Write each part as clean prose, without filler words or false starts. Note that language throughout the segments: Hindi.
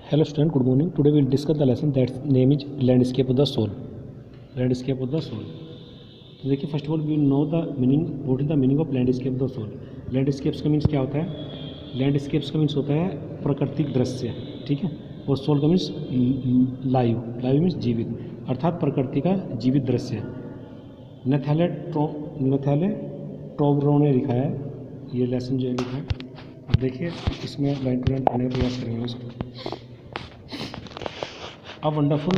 Hello student, good morning. Today we will discuss the lesson that name is landscape of the soul. Landscape of the soul. तो देखिए first of all we know the meaning, what is the meaning of landscape of the soul. Landscapes का मीन्स क्या होता है? लैंडस्केप्स का मीन्स होता है प्राकृतिक दृश्य, ठीक है. और सोल का मीन्स लाइव. लाइव मीन्स जीवित, अर्थात प्रकृति का जीवित दृश्य. नथैले टोब्रो ने लिखा है ये लेसन जो है लिखा है. देखिए इसमें लाइन टू लाइन पढ़ने का प्रयास करेंगे इसको. अब वंडरफुल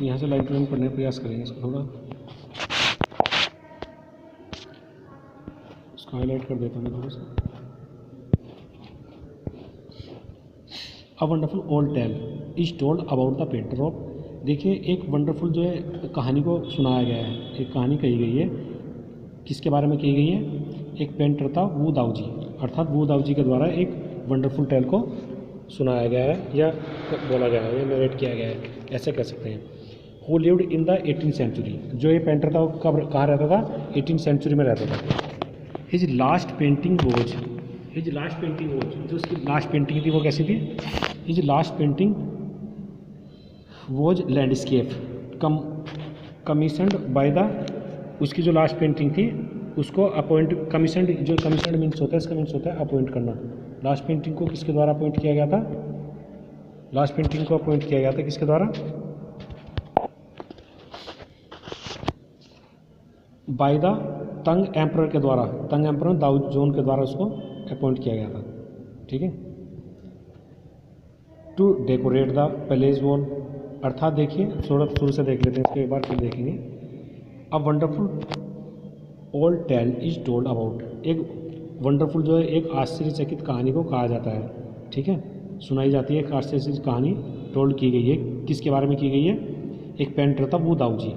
यहाँ से लाइन टू लाइन पढ़ने का प्रयास करेंगे इसको. थोड़ा इसको हाईलाइट कर देता हूँ मैं थोड़ा सा. A wonderful old tale is told about the painter of. देखिए एक वंडरफुल जो है कहानी को सुनाया गया है. एक कहानी कही गई है. किसके बारे में कही गई है? एक पेंटर था वू दाऊ जी, अर्थात वू दाऊ जी के द्वारा एक वंडरफुल टेल को सुनाया गया है या बोला गया है या नरेट किया गया है, ऐसे कह सकते हैं. Who lived in the 18th century. जो ये पेंटर था वो कहाँ रहता था? 18th सेंचुरी में रहता था. हिज लास्ट पेंटिंग वॉज जो उसकी लास्ट पेंटिंग थी वो कैसी थी? His last painting was landscape commissioned by the. उसकी जो लास्ट पेंटिंग थी उसको अपॉइंट कमीशनड. जो कमीशनड मीन्स होता है, इसका मीन्स होता है अपॉइंट करना. लास्ट पेंटिंग को किसके द्वारा अपॉइंट किया गया था? लास्ट पेंटिंग को अपॉइंट किया गया था किसके द्वारा? बाय द तंग एम्परर के द्वारा. तंग एम्परर दाऊ जोन के द्वारा उसको अपॉइंट किया गया था, ठीक है. To decorate the palace wall, अर्थात देखिए थोड़ा शुरू से देख लेते हैं, इसके बाद फिर देखेंगे. A wonderful old tale is told about. एक वंडरफुल जो है एक आश्चर्यचकित कहानी को कहा जाता है, ठीक है, सुनाई जाती है. एक आश्चर्यचकित कहानी टोल्ड की गई है. किसके बारे में की गई है? एक पेंटर था वो दाऊ जी.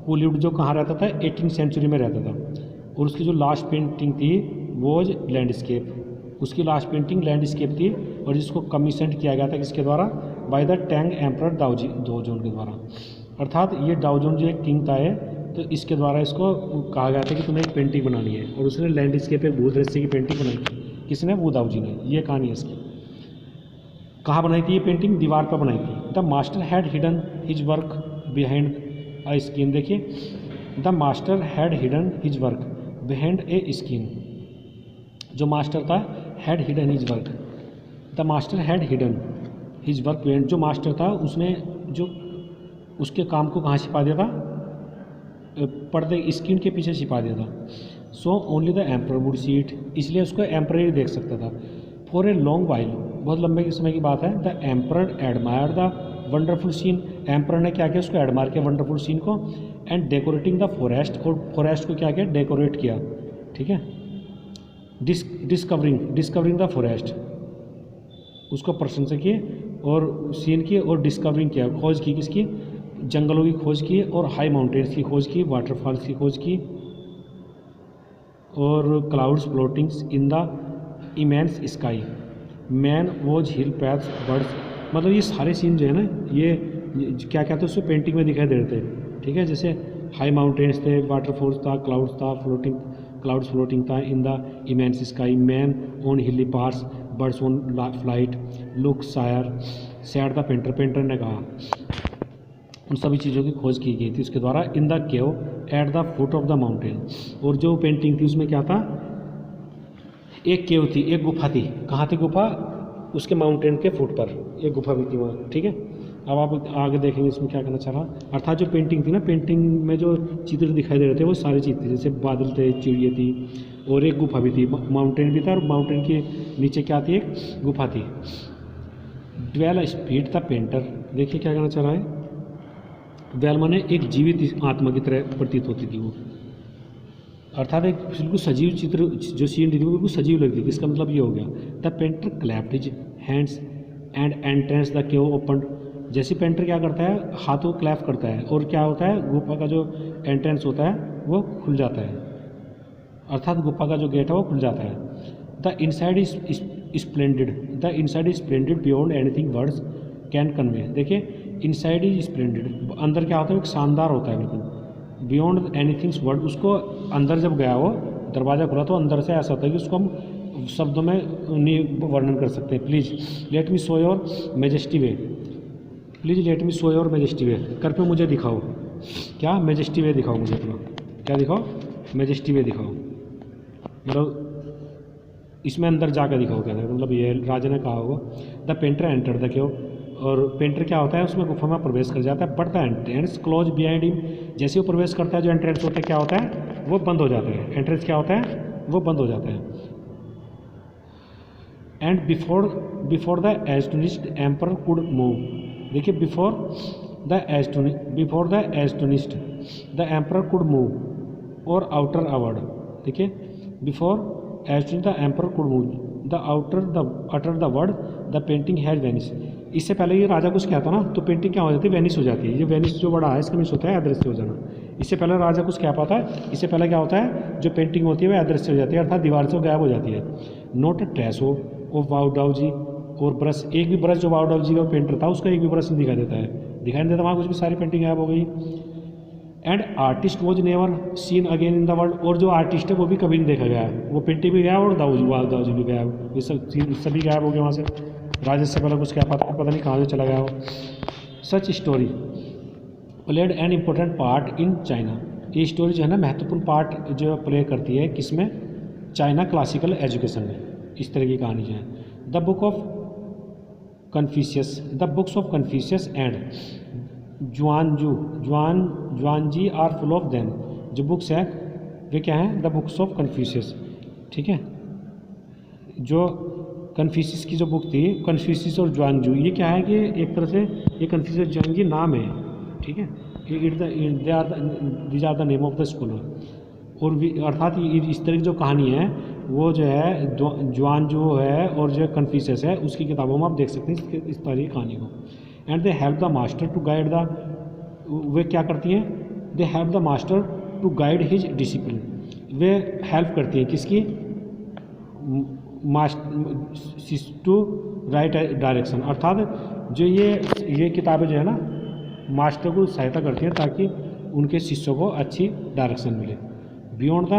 वो लिव्ड जो कहाँ रहता था? 18th सेंचुरी में रहता था. और उसकी जो लास्ट पेंटिंग थी वो लैंडस्केप. उसकी लास्ट पेंटिंग लैंडस्केप थी और जिसको कमीशन किया गया था किसके द्वारा? बाय द टैंग एम्परर दाओजोन के द्वारा. अर्थात ये दाओजोन जो एक किंग था है, तो इसके द्वारा इसको कहा गया था कि तुम्हें एक पेंटिंग बनानी है. और उसने लैंडस्केप एक भूदृश्य की पेंटिंग बनाई. किसने? वो दाऊ जी ने. ये कहानी है इसकी. कहाँ बनाई थी ये पेंटिंग? दीवार पर बनाई थी. The master had hidden his work behind a screen. देखिए the master had hidden his work behind a screen. जो मास्टर था had hidden his work. The master had hidden his work behind. जो मास्टर था उसने जो उसके काम को कहाँ छिपा दिया था? पर्दे स्क्रीन के पीछे छिपा दिया था. So only the emperor would see it. इसलिए उसको एम्परर ही देख सकता था. फॉर ए लॉन्ग वाइल, बहुत लंबे समय की बात है. The emperor admire the wonderful scene. Emperor ने क्या किया? उसको एडमायर किया वंडरफुल सीन को. And decorating the forest. और फॉरेस्ट को क्या किया? डेकोरेट किया, ठीक है. डिस्कवरिंग द फॉरेस्ट, उसको प्रशंसा किए और सीन की और डिस्कवरिंग किया, खोज की. किसकी? जंगलों की खोज की और हाई माउंटेन्स की खोज की, वाटरफॉल्स की खोज की और clouds floatings in the immense sky. Man was hill paths birds. मतलब ये सारे सीन जो है ना, ये क्या क्या थे उसमें पेंटिंग में दिखाई दे रहे थे, ठीक है. जैसे हाई माउंटेन्स थे, वाटरफॉल्स था, क्लाउड्स था, क्लाउड्स फ्लोटिंग था in the immense sky. Man on hilly paths, birds on flight, look sire said the painter. Painter ने कहा. उन सभी चीज़ों की खोज की गई थी उसके द्वारा. In the cave at the foot of the mountain. और जो पेंटिंग थी उसमें क्या था? एक केव थी, एक गुफा थी. कहाँ थी गुफा? उसके माउंटेन के फुट पर एक गुफा भी थी वहाँ, ठीक है. अब आप आगे देखेंगे इसमें क्या करना चाह रहा. अर्थात जो पेंटिंग थी ना, पेंटिंग में जो चित्र दिखाई दे रहे थे वो सारे चित्र थे. जैसे बादल थे, चिड़िया थी और एक गुफा भी थी, माउंटेन भी था और माउंटेन के नीचे क्या थी? एक गुफा थी. Dwell speed the painter. देखिए क्या कहना चाह रहा है. ड्वेल माने एक जीवित आत्मा की तरह प्रतीत होती थी वो, अर्थात एक बिल्कुल सजीव चित्र. जो सीन थी वो बिल्कुल सजीव लगती थी. इसका मतलब ये हो गया. The painter clapped his hands and entrance the cave open. जैसे पेंटर क्या करता है? हाथों क्लैप करता है और क्या होता है? गुफा का जो एंट्रेंस होता है वो खुल जाता है, अर्थात गुफा का जो गेट है वो खुल जाता है. The inside is splendid beyond anything words can convey. देखिए इनसाइड इज स्प्लेंडेड, अंदर क्या होता है? एक शानदार होता है बिल्कुल. बियॉन्ड एनीथिंग्स वर्ड, उसको अंदर जब गया वो दरवाज़ा खुला तो अंदर से ऐसा होता है कि उसको हम शब्दों में नहीं वर्णन कर सकते। Please let me show your majesty way, please let me show your majesty way, कृपया मुझे दिखाओ, क्या मेजेस्टी वे दिखाओ मुझे अपना, क्या दिखाओ, मेजेस्टी वे दिखाओ, मतलब इसमें अंदर जाकर दिखाओ, क्या मतलब ये राजा ने कहा होगा। The painter enter the cave, और पेंटर क्या होता है उसमें गुफा में प्रवेश कर जाता है, but the entrance close behind him, जैसे वो प्रवेश करता है जो एंट्रेंस होता है क्या होता है वो बंद हो जाता है, एंट्रेंस क्या होता है वो बंद हो जाता है। And before the astonished emperor could move, देखिए before the astonished the emperor could move और आउटर अवर्ड, देखिए before astonished the emperor could move the utter the word the painting has vanish, इससे पहले ये राजा कुछ कहता ना तो पेंटिंग क्या हो जाती है, वेनिश हो जाती है। ये वेनिश जो बड़ा है इसका मीन्स होता है अदृश्य हो जाना। इससे पहले राजा कुछ कह पाता है, इससे पहले क्या होता है जो पेंटिंग होती है वह अदृश्य हो जाती है, अर्थात दीवार से गायब हो जाती है। नोट ट्रेसो ऑफ वाउडाउ जी, और ब्रश, एक भी ब्रश जो वाउडाउ जी का पेंटर था उसका एक भी ब्रश नहीं दिखाई देता है, दिखाई नहीं देता वहाँ कुछ भी, सारी पेंटिंग गायब हो गई। And artist was never seen again in the world, और जो आर्टिस्ट है वो भी कभी नहीं देखा गया, वो पेंटिंग भी गया और दाऊ जी भी गया, ये सब सभी गायब हो गए वहाँ से। राजा से पहले कुछ क्या पता नहीं कहाँ से चला गया हो। Such story played an important part in China, ये स्टोरी जो है ना महत्वपूर्ण पार्ट जो प्ले करती है किसमें, चाइना क्लासिकल एजुकेशन में। इस तरह की कहानी जो है the books of Confucius and Zhuangzi are full of them, जो बुक्स है वे क्या हैं, द बुक्स ऑफ कन्फ्यूशियस, ठीक है। जो कन्फ्यूशियस की जो बुक थी, कन्फ्यूशियस और जुआनजू, ये क्या है कि एक तरह से ये कन्फ्यूशियस जुआनजी नाम है, ठीक है, these are the name of the school, और अर्थात इस तरह की जो कहानी है वो जो है जुआनजू है और जो कन्फ्यूशियस है उसकी किताबों में आप देख सकते हैं इस तरह की कहानी को। And they help the master to guide the, वे क्या करती हैं, they help the master to guide his discipline, वे हेल्प करती हैं किसकी, टू राइट डायरेक्शन, अर्थात जो ये किताबें जो है ना मास्टर को सहायता करती हैं ताकि उनके शिष्यों को अच्छी डायरेक्शन मिले। बियॉन्ड द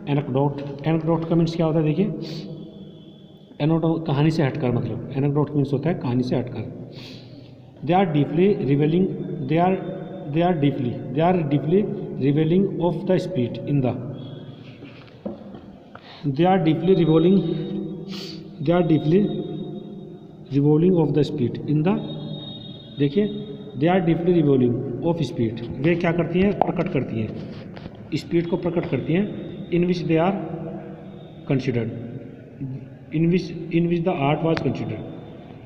एनेक्डोट, एनेक्डोट का मीन्स क्या होता है, देखिए एनेक्डोट कहानी से हटकर, मतलब एनेक्डोट मीन्स होता है कहानी से हटकर। They are deeply revealing of the spirit in the, they are deeply revolving of the spirit in the, देखिए they are deeply revolving of spirit, वे क्या करती हैं, प्रकट करती हैं, स्पिरिट को प्रकट करती हैं, in which they are considered, in which the art was considered,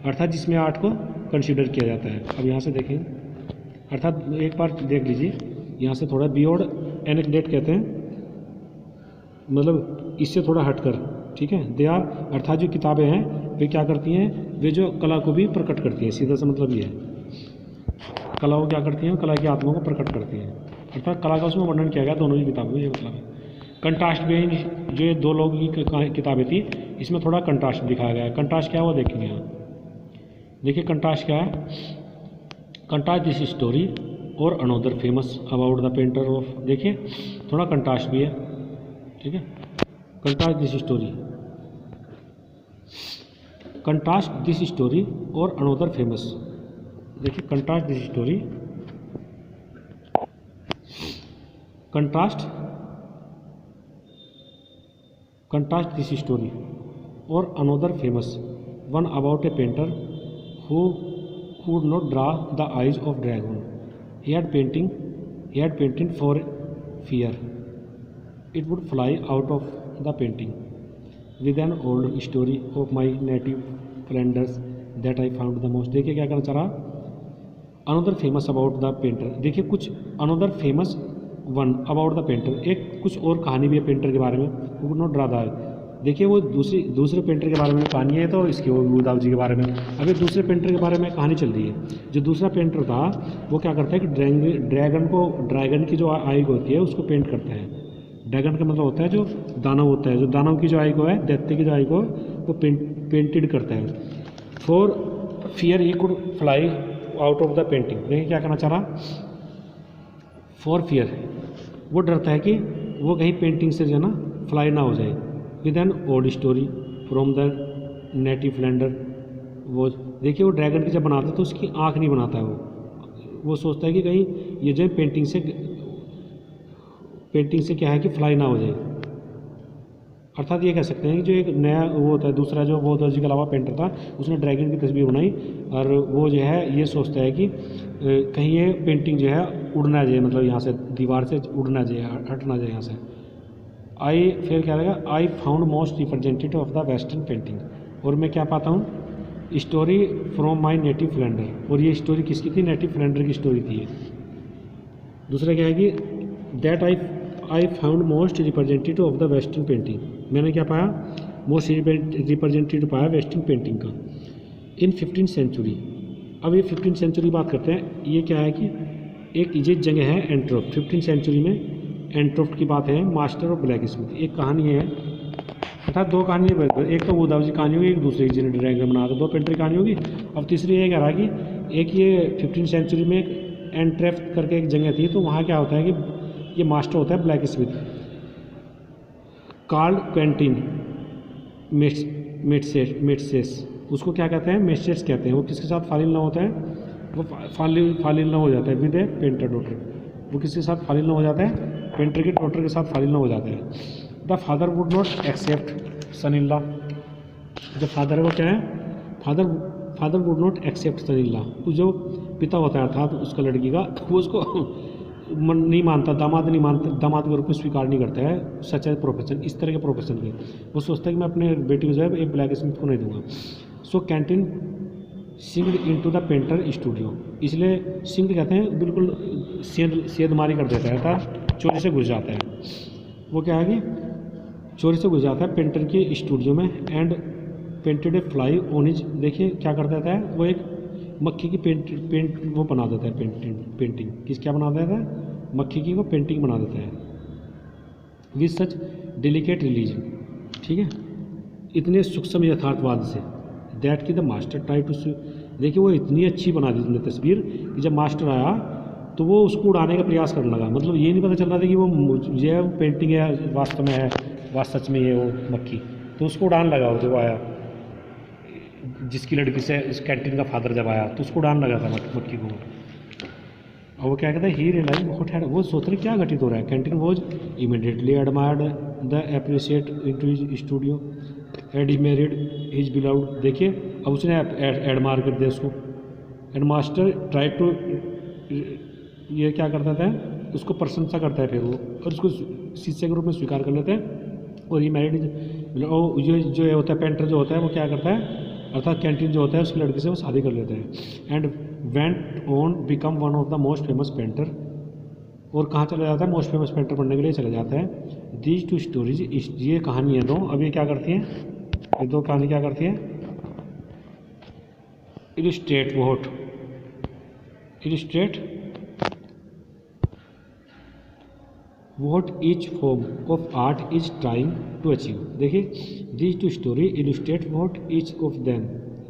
अर्थात जिसमें आर्ट को कंसिडर किया जाता है। अब यहाँ से देखें, अर्थात एक बार देख लीजिए, यहाँ से थोड़ा बियॉन्ड एनेक्डोट कहते हैं, मतलब इससे थोड़ा हटकर, ठीक है। दे आर, अर्थात जो किताबें हैं वे क्या करती हैं, वे जो कला को भी प्रकट करती हैं, सीधा सा मतलब ये है, कला को क्या करती हैं, कला की आत्मा को प्रकट करती हैं, अर्थात कला का उसमें वर्णन किया गया दोनों ही किताबों में, ये मतलब है। कंट्रास्ट भी, जो ये दो लोग की किताबें थी इसमें थोड़ा कंट्रास्ट दिखाया गया है। कंट्रास्ट क्या है वो देखेंगे यहाँ, देखिए कंट्रास्ट क्या है, कंट्रास्ट दिस स्टोरी और another famous about the painter of, देखिए थोड़ा कंट्रास्ट भी है, ठीक है। Contrast this story, contrast this story और अनोदर फेमस, देखिए contrast this story, contrast this story और another famous one about a painter who could not draw the eyes of dragon. He had painted for fear it would fly out of the painting. With an old story of my native Flanders that I found the most. देखिए क्या करना चाह रहा, another famous about the painter, देखिए कुछ another famous one about the painter, एक कुछ और कहानी भी है पेंटर के बारे में, who could not draw the eye, देखिए वो दूसरे पेंटर के बारे में कहानी है, तो इसकी वो दाऊ जी के बारे में। अभी दूसरे पेंटर के बारे में कहानी चल रही है। जो दूसरा पेंटर था वो क्या करता है कि ड्रैगन की जो आई होती है उसको पेंट करता है। ड्रैगन का मतलब होता है जो दानव होता है, जो दानव की जो आई को है, दैत्य की जो आई को वो पेंटेड करता है। For fear he could fly out of the painting, देखिए क्या करना चाह रहा, फॉर फियर, वो डरता है कि वो कहीं पेंटिंग से जो है ना फ्लाई ना हो जाए, with an old story from the native Flanders. वो देखिए वो ड्रैगन की जब बनाता है तो उसकी आँख नहीं बनाता है, वो सोचता है कि कहीं ये जो है पेंटिंग से क्या है कि फ्लाई ना हो जाए। अर्थात ये कह सकते हैं कि जो एक नया वो होता है दूसरा जो वो दर्जी के अलावा पेंटर था, उसने ड्रैगन की तस्वीर बनाई और वो जो है ये सोचता है कि कहीं ये पेंटिंग जो है उड़ ना जाए, मतलब यहाँ से दीवार से उड़ ना जाए, हट ना जाए यहाँ से। फिर क्या रहेगा, I found most representative of the western painting. और मैं क्या पाता हूँ, story from my native Flanders. और ये स्टोरी किसकी थी, नेटिव फ्लैंडर की स्टोरी थी ये। दूसरा क्या है कि that I found most representative of the western painting. मैंने क्या पाया, मोस्ट रिप्रेजेंटेटिव पाया वेस्टर्न पेंटिंग का इन 15th सेंचुरी। अब ये 15th सेंचुरी बात करते हैं। ये क्या है कि एक ये जगह है एंट्रोफ्ट, 15th सेंचुरी में एंट्रोफ्ट की बात है, मास्टर और ब्लैक स्मिथ। एक कहानी है, अर्थात दो कहानी है, एक तो वो की कहानी होगी, एक दूसरी जिन्हें ड्रैगन बना दो पेंटर की कहानी होगी। अब तीसरी ये कह रहा है कि एक ये 15th सेंचुरी में एक एंट्रेफ्ट करके एक जगह थी, तो वहाँ क्या होता है कि ये मास्टर होता है ब्लैक स्मिथ, कार्ल क्वेंटिन मेट्सेस, उसको क्या कहते हैं, मेट्सेस कहते हैं। वो किसके साथ फालिल ना होता है, वो फालिल ना हो जाता है विद ए पेंटर डॉटर। वो किसके साथ फालिल ना हो जाता है, पेंटर की डॉटर के साथ फालिल ना हो जाता है। The father would not accept son in law. जो फादर है वो क्या है, father would not accept son in law. जो पिता होता है अर्थात उसका लड़की का, वो उसको नहीं मानता, दामाद नहीं मानता, दामाद के रूप में स्वीकार नहीं करता है सच है प्रोफेशन, इस तरह के प्रोफेशन के। वो सोचता है कि मैं अपने बेटी को जो है एक ब्लैक स्मिथ को नहीं दूंगा। So canteen singed into the painter studio. इसलिए सिंग्ड कहते हैं बिल्कुल सेधमारी कर देता है, अर्थात चोरी से घुस जाता है। वो क्या है कि चोरी से घुस जाता है पेंटर के स्टूडियो में and painted A fly on his. देखिए क्या कर देता है, वो एक मक्खी की पेंट वो बना देता है, पेंटिंग किस क्या बना देता है, मक्खी की वो पेंटिंग बना देता है विद सच डेलिकेट रिलीजन। ठीक है, इतने सूक्ष्म यथार्थवाद से दैट की द मास्टर ट्राई टू। देखिए वो इतनी अच्छी बना दी तुमने तस्वीर कि जब मास्टर आया तो वो उसको उड़ाने का प्रयास करने लगा। मतलब ये नहीं पता चल रहा था कि वो ये पेंटिंग है वास्तव में है, सच में ये वो मक्खी, तो उसको उड़ान लगा। वो जब आया, जिसकी लड़की से इस कैंटीन का फादर जब आया तो उसको उड़ान लगा था मक्खी को। और वो क्या कहता है, ही रियलाइज व्हाट हैड, वो सोच रहे क्या घटित हो रहा है। Canteen was immediately admired the appreciate into his studio and he married his beloved. देखिए अब उसने एडमायर कर दिया उसको, एंड मास्टर ट्राई टू, ये क्या करता था, उसको प्रशंसा करता है फिर वो, और उसको शिष्य के रूप में स्वीकार कर लेते हैं। और ही मैरिड जो होता है पेंटर जो होता है वो क्या करता है, अर्थात कैंटीन जो होता है उसकी लड़की से वो शादी कर लेते हैं and went on become one of the most famous painter. और कहाँ चला जाता है, मोस्ट फेमस पेंटर बनने के लिए चला जाता है। दीज टू स्टोरीज, ये कहानी है दो। अब ये क्या करती हैं, ये दो कहानी क्या करती हैं, illustrate what each form of art is trying to achieve। देखिए these two story illustrate what each of them।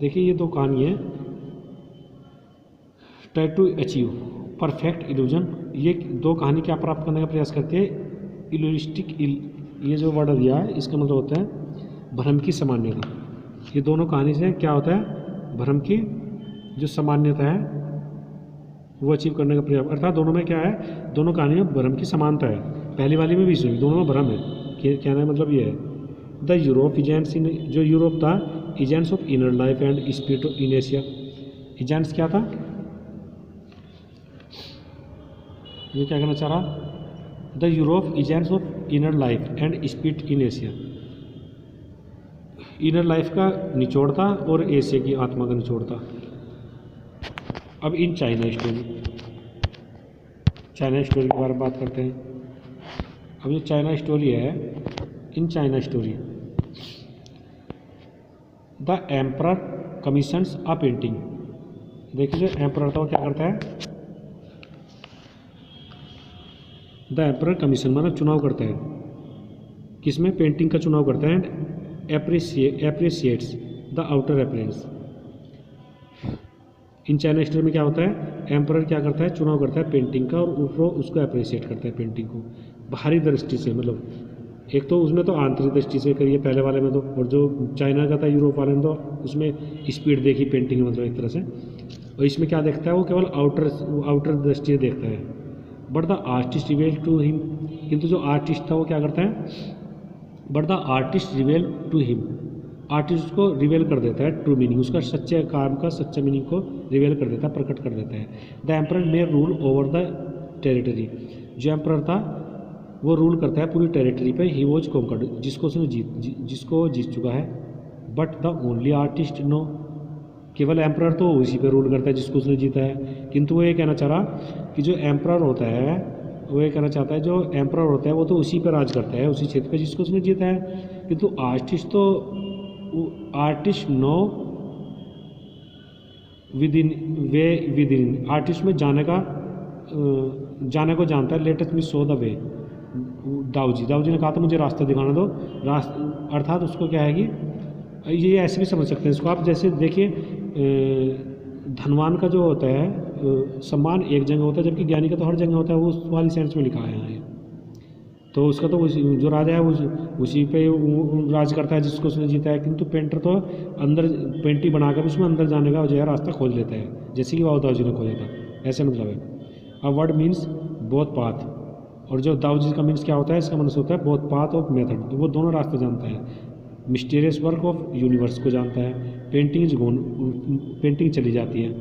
देखिए ये दो कहानी है, try to achieve perfect illusion। ये दो कहानी क्या प्राप्त करने का प्रयास करती है, इल्यूरिस्टिक, ये जो वर्ड दिया है इसका मतलब होता है भ्रम की सामान्यता। ये दोनों कहानी से क्या होता है, भ्रम की जो सामान्यता है वो अचीव करने का प्रयास। अर्थात दोनों में क्या है, दोनों कहानी में भ्रम की समानता है। पहली वाली में भी दोनों में भ्रम है। कहने का मतलब ये है, द यूरोप इजेंट्स इन, जो यूरोप था, agents of inner life and spirit in Asia. Agents क्या था, ये क्या कहना चाह रहा, the Europe agents of inner life and spirit in Asia. Inner life का निचोड़ था और एशिया की आत्मा का निचोड़ था। अब इन चाइना स्टोरी के बारे में बात करते हैं। अब जो चाइना स्टोरी है, in China story the emperor commissions a painting. देखिए जो एम्परर था वो क्या करता है, द एम्परर कमीशन मतलब चुनाव करता है, किसमें, पेंटिंग का चुनाव करता है and appreciates the outer appearance. In China story में क्या होता है, एम्परर क्या करता है, चुनाव करता है पेंटिंग का और उसको अप्रिशिएट करता है पेंटिंग को बाहरी दृष्टि से, मतलब एक तो उसमें तो आंतरिक दृष्टि से करिए पहले वाले में तो, और जो चाइना का था यूरोप वाले में तो उसमें स्पीड देखी पेंटिंग में, मतलब एक तरह से। और इसमें क्या देखता है वो केवल आउटर दृष्टि से देखता है। But the artist reveal to him, किंतु जो आर्टिस्ट था वो क्या करता है, but the artist reveal to him, artist को रिवेल कर देता है ट्रू मीनिंग, उसका सच्चे काम का सच्चा मीनिंग को रिवेल कर देता है, प्रकट कर देता है। The emperor may rule over the territory, जो एम्परर था वो रूल करता है पूरी टेरिटरी पे। ही वॉज कॉन्कर्ड, जिसको उसने जिसको जीत चुका है। But the only artist know, केवल एम्परर तो उसी पे रूल करता है जिसको उसने जीता है। किंतु वो ये कहना चाह रहा कि जो एम्परर होता है, वो ये कहना चाहता है जो एम्परर होता है वो तो उसी पर राज करता है, उसी क्षेत्र पे जिसको उसने जीता है। किंतु artist know with in, artist में जाने को जानता है। Latest me show the way, Dauji ने कहा था मुझे रास्ता दिखाना दो, अर्थात उसको क्या है कि ये ऐसे भी समझ सकते हैं इसको आप, जैसे देखिए धनवान का जो होता है सम्मान एक जगह होता है, जबकि ज्ञानी का तो हर जगह होता है, वो उस वाली सेंस में लिखा है यहाँ। तो उसका तो जो राजा है उसी पे राज करता है जिसको उसने जीता है। किंतु पेंटर तो अंदर पेंटिंग बनाकर उसमें अंदर जाने का जो है रास्ता खोज लेता है, जैसे कि दाऊजी ने खोजा था, ऐसे मतलब है। A word means both path, और जो दाऊजी का मीन्स क्या होता है, इसका मतलब होता है बोथ पाथ ऑफ मेथड, तो वो दोनों रास्ते जानता है। मिस्टीरियस वर्क ऑफ यूनिवर्स को जानता है। पेंटिंग चली जाती है।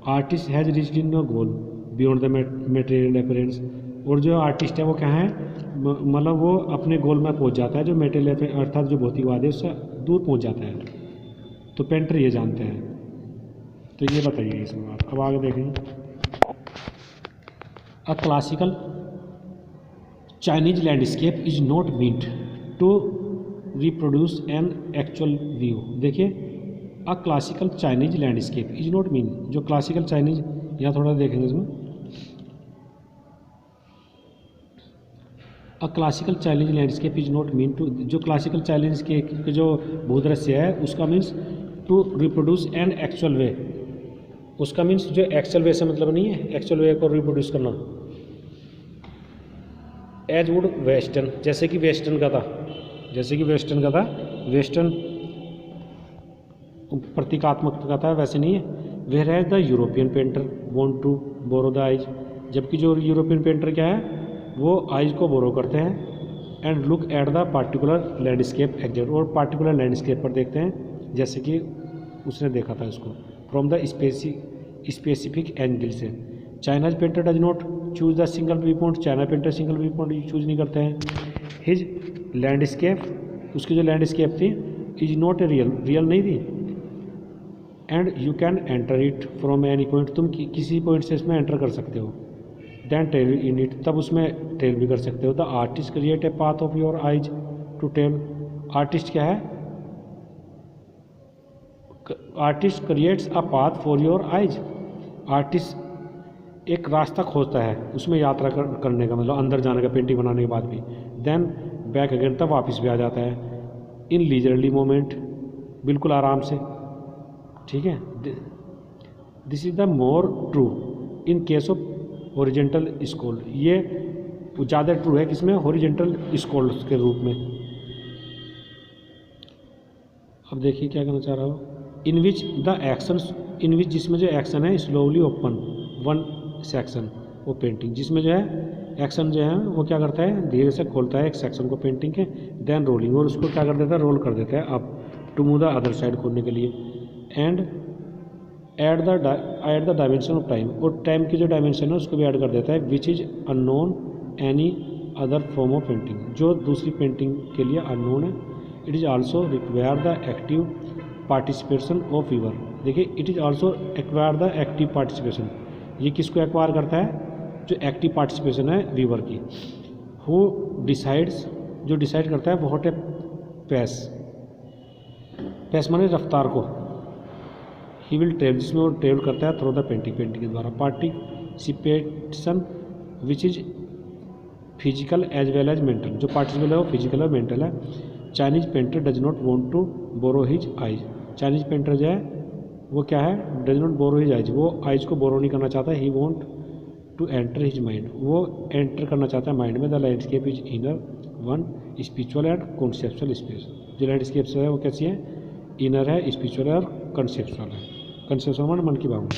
Artist has reached in a goal beyond the material appearance, और जो आर्टिस्ट है वो क्या है, मतलब वो अपने गोल में पहुंच जाता है, जो मटेरियल अर्थात जो भौतिकवाद है उससे दूर पहुंच जाता है। तो पेंटर ये जानते हैं। तो ये बताइए इसमें आप अब आगे देखेंगे। A classical Chinese landscape is not meant to reproduce an actual view. देखिए a classical Chinese landscape is not mean, जो क्लासिकल चाइनीज, यहाँ थोड़ा देखेंगे इसमें। A classical Chinese landscape is not mean to, जो क्लासिकल चाइनीज के जो भूदृश्य है उसका means to reproduce an actual way, उसका मीन्स जो एक्चुअल वे से मतलब नहीं है, एक्चुअल वे को रिप्रोड्यूस करना। एज वुड वेस्टर्न, जैसे कि वेस्टर्न का था, वेस्टर्न प्रतीकात्मक का था, वैसे नहीं है। Whereas the European painter want to borrow the eyes, जबकि जो यूरोपियन पेंटर क्या है वो आइज को बोरो करते हैं। And look at the particular landscape exact, और पार्टिकुलर लैंडस्केप पर देखते हैं जैसे कि उसने देखा था उसको फ्रॉम द स्पेसिफिक एंगल से। China's painter does not choose the single view point, China painter single view point choose नहीं करते हैं। हिज लैंडस्केप, उसकी जो लैंडस्केप थी इज नॉट ए रियल नहीं थी। And you can enter it from any point, तुम किसी पॉइंट से इसमें एंटर कर सकते हो। देन टेल इन इट, तब उसमें टेल भी कर सकते हो। The artist create a path of your eyes to tell, artist क्या है, artist creates a path for your eyes, artist एक रास्ता खोजता है उसमें यात्रा करने का, मतलब अंदर जाने का पेंटिंग बनाने के बाद भी। देन बैक अगेन, तब वापस भी आ जाता है। इन लीजरली मोमेंट, बिल्कुल आराम से, ठीक है। This is the more true in case of horizontal scroll, ये ज़्यादा ट्रू है किसमें, हॉरिजेंटल स्कोल के रूप में। अब देखिए क्या कहना चाह रहा हो। इन विच द एक्शन, इन विच जिसमें जो एक्शन है स्लोली ओपन वन सेक्शन वो पेंटिंग, जिसमें जो है एक्शन जो है वो क्या करता है धीरे से खोलता है एक सेक्शन को पेंटिंग के। देन रोलिंग, और उसको क्या कर देता है, रोल कर देता है up to move the other side खोलने के लिए। And at the dimension of time, और टाइम की जो डायमेंशन है उसको भी ऐड कर देता है। Which is unknown any other form of painting, जो दूसरी पेंटिंग के लिए अननोन है। It is also require the active participation of viewer, देखिए it is also acquire the active participation, ये किसको एक्वायर करता है, जो एक्टिव पार्टिसिपेशन है व्यूअर की। हु डिसाइड्स, जो डिसाइड करता है व्हाट ए पेस, पेस माने रफ्तार को। ही विल ट्रेवल, जिसमें वो ट्रेवल करता है थ्रू द पेंटिंग, पेंटिंग के द्वारा। Participation which is physical as well as mental, जो पार्टिसिपेट है वो फिजिकल और मेंटल है। Chinese painter does not want to borrow his eyes, Chinese painter जो है वो क्या है, does not borrow his eyes, वो आइज को बोरो नहीं करना चाहता। He want to enter his mind, वो एंटर करना चाहता है माइंड में। The landscape is inner one spiritual and conceptual space. जो लैंडस्केप्स है वो कैसी है, इनर है, स्पिरिचुअल है और कंसेप्चुअल है। कंसेप्चुअल मन की भावना।